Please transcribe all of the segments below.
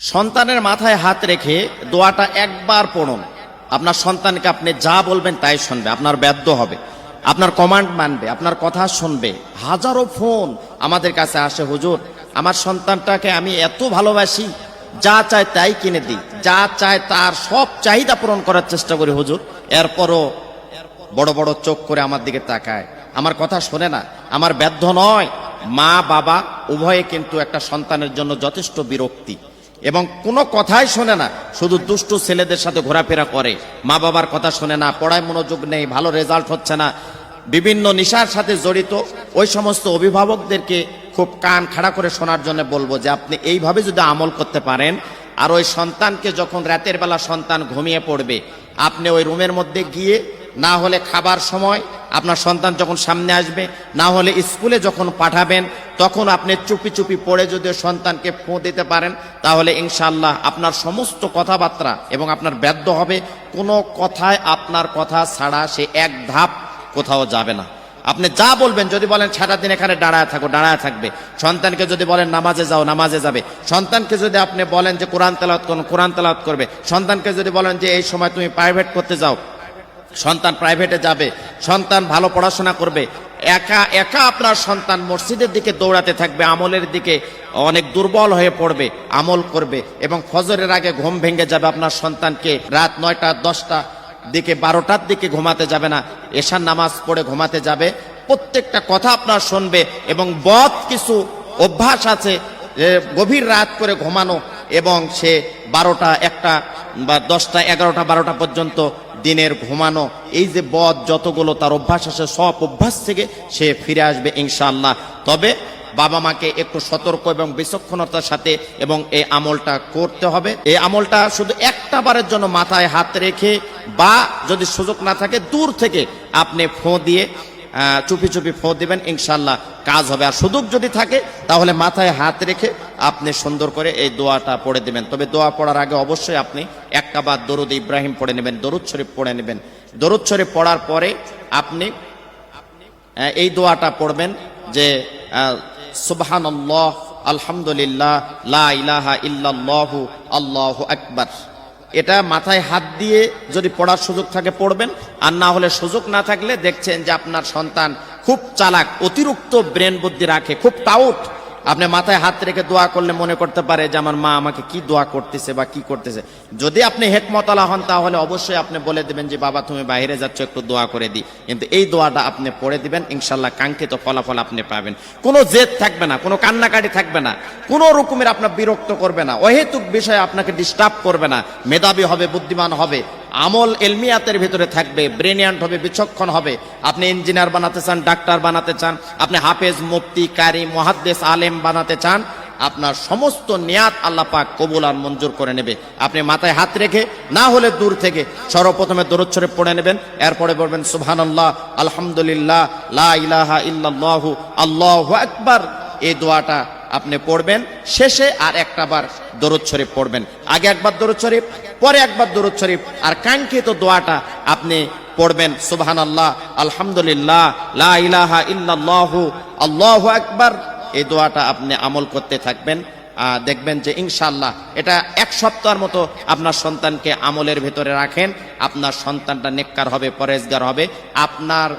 সন্তানের মাথায় হাত রেখে দোয়াটা একবার পড়ুন। আপনার সন্তানকে আপনি যা বলবেন তাই শুনবে, আপনার বাধ্য হবে, আপনার কমান্ড মানবে, আপনার কথা শুনবে। হাজারো ফোন আমাদের কাছে আসে, হুজুর আমার সন্তানটাকে আমি এত ভালোবাসি, যা চায় তাই কিনে দিই, যা চায় তার সব চাহিদা পূরণ করার চেষ্টা করি হুজুর, এরপরও বড় বড় চোখ করে আমার দিকে তাকায়, আমার কথা শোনে না। আমার বাধ্য নয়, মা বাবা উভয়ে কিন্তু একটা সন্তানের জন্য যথেষ্ট বিরক্তি এবং কোনো কথাই শোনে না, শুধু দুষ্টু ছেলেদের সাথে ঘোরাফেরা করে, মা বাবার কথা শোনে না, পড়ায় মনোযোগ নেই, ভালো রেজাল্ট হচ্ছে না, বিভিন্ন নেশার সাথে জড়িত। ওই সমস্ত অভিভাবকদেরকে খুব কান খাড়া করে শোনার জন্য বলবো যে আপনি এইভাবে যদি আমল করতে পারেন, আর ওই সন্তানকে যখন রাতের বেলা সন্তান ঘুমিয়ে পড়বে, আপনি ওই রুমের মধ্যে গিয়ে, না হলে খাবার সময় আপনার সন্তান যখন সামনে আসবে, না হলে স্কুলে যখন পাঠাবেন, তখন আপনি চুপি চুপি পড়ে যদি সন্তানকে ফোঁ দিতে পারেন, তাহলে ইনশাআল্লাহ আপনার সমস্ত কথাবার্তা এবং আপনার বাধ্য হবে, কোনো কথায় আপনার কথা ছাড়া সে এক ধাপ কোথাও যাবে না। আপনি যা বলবেন, যদি বলেন সারাদিন এখানে দাঁড়ায় থাকো, দাঁড়ায় থাকবে। সন্তানকে যদি বলেন নামাজে যাও, নামাজে যাবে। সন্তানকে যদি আপনি বলেন যে কোরআন তেলাওয়াত করুন, কোরআন তেলাওয়াত করবে। সন্তানকে যদি বলেন যে এই সময় তুমি প্রাইভেট করতে যাও, সন্তান প্রাইভেটে যাবে। সন্তান ভালো পড়াশোনা করবে। একা একা আপনার সন্তান মসজিদের দিকে দৌড়াতে থাকবে, আমলের দিকে অনেক দুর্বল হয়ে পড়বে, আমল করবে এবং ফজরের আগে ঘুম ভেঙে যাবে। আপনার সন্তানকে রাত 9টা 10টা দিকে 12টার দিকে ঘুমাতে যাবে না, এশার নামাজ পড়ে ঘুমাতে যাবে। প্রত্যেকটা কথা আপনার শুনবে এবং বদ কিছু অভ্যাস আছে, গভীর রাত করে ঘুমানো এবং সে 12টা 1টা বা 10টা 11টা 12টা পর্যন্ত দিনের ঘুমানো, এই যে বদ যতগুলো তার অভ্যাস আছে, সব অভ্যাস থেকে সে ফিরে আসবে ইনশাআল্লাহ। তবে বাবা মাকে একটু সতর্ক এবং বিচক্ষণতার সাথে এবং এই আমলটা করতে হবে। এই আমলটা শুধু একটা বারের জন্য মাথায় হাত রেখে, বা যদি সুযোগ না থাকে দূর থেকে আপনি ফোঁ দিয়ে চুপি চুপি ফোঁ দিবেন, ইনশাআল্লাহ কাজ হবে। আর সুযোগ যদি থাকে তাহলে মাথায় হাত রেখে আপনি সুন্দর করে এই দোয়াটা পড়ে দিবেন। তবে দোয়া পড়ার আগে অবশ্যই আপনি একবার দরুদ ইব্রাহিম পড়ে নেবেন, দরুদ শরীফ পড়ে নেবেন। দরুদ শরীফ পড়ার পরে আপনি এই দোয়াটা পড়বেন যে সুবহানাল্লাহ, আলহামদুলিল্লাহ, লা ইলাহা ইল্লাল্লাহু, আল্লাহু আকবার। এটা মাথায় হাত দিয়ে যদি পড়ার সুযোগ থাকে পড়বেন, আর না হলে সুযোগ না থাকলে দেখছেন যে আপনার সন্তান খুব চালাক, অতিরিক্ত ব্রেন বুদ্ধি রাখে, খুব টাউট, আপনি মাথায় হাত রেখে দোয়া করলে মনে করতে পারে যে আমার মা আমাকে কি দোয়া করতেছে বা কি করতেছে। যদি আপনি হেকমতওয়ালা হন তাহলে অবশ্যই আপনি বলে দেবেন যে বাবা তুমি বাইরে যাচ্ছ, একটু দোয়া করে দিই। কিন্তু এই দোয়াটা আপনি পড়ে দিবেন, ইনশাআল্লাহ কাঙ্ক্ষিত ফলাফল আপনি পাবেন। কোনো জেদ থাকবে না, কোনো কান্নাকাটি থাকবে না, কোনো রকমের আপনার বিরক্ত করবে না, অহেতুক বিষয়ে আপনাকে ডিস্টার্ব করবে না। মেধাবী হবে, বুদ্ধিমান হবে, আমল এলমিয়াতের ভিতরে থাকবে, ব্রেনিয়ান্ট হবে, বিচক্ষণ হবে। আপনি ইঞ্জিনিয়ার বানাতে চান, ডাক্তার বানাতে চান, আপনি হাফেজ, মুফতি, কারি, মুহাদ্দিস, আলেম বানাতে চান, আপনার সমস্ত নিয়াত আল্লাহ পাক কবুল আর মঞ্জুর করে নেবে। আপনি মাথায় হাত রেখে, না হলে দূর থেকে সর্বপ্রথমে দরুদ শরীফ পড়ে নেবেন, এরপরে বলবেন সুবহানাল্লাহ, আলহামদুলিল্লাহ, লা ইলাহা ইল্লাল্লাহু, আল্লাহু আকবার। এই দোয়াটা আপনি পড়বেন। শেষে আর একটা বার দরুদ শরীফ পড়বেন, আগে একবার দরুদ শরীফ, পরে একবার দরুদ শরীফ, আর কাঙ্ক্ষিত দোয়াটা আপনি পড়বেন সুবহানাল্লাহ, আলহামদুলিল্লাহ, লা ইলাহা ইল্লাল্লাহু, আল্লাহু আকবার। এই দোয়াটা আপনি আমল করতে থাকবেন, দেখবেন যে ইনশাআল্লাহ এটা 1 সপ্তাহের মতো আপনার সন্তানকে আমলের ভেতরে রাখেন, আপনার সন্তানটা নেককার হবে, পরেজগার হবে, আপনার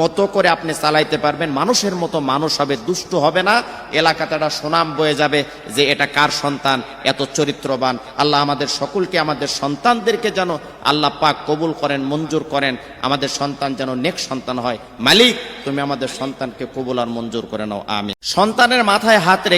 মতো করে আপনি চালাইতে পারবেন, মানুষের মতো মানুষ হবে, দুষ্ট হবে না। এলাকাতে একটা সুনাম বয়ে যাবে যে এটা কার সন্তান, এত চরিত্রবান। আল্লাহ আমাদের সকলকে, আমাদের সন্তানদেরকে যেন আল্লাহ পাক কবুল করেন, মঞ্জুর করেন, আমাদের সন্তান যেন নেক সন্তান হয়। মালিক তুমি আমাদের সন্তানকে কবুল আর মঞ্জুর করে নাও, আমিন। সন্তানের মাথায় হাত রেখে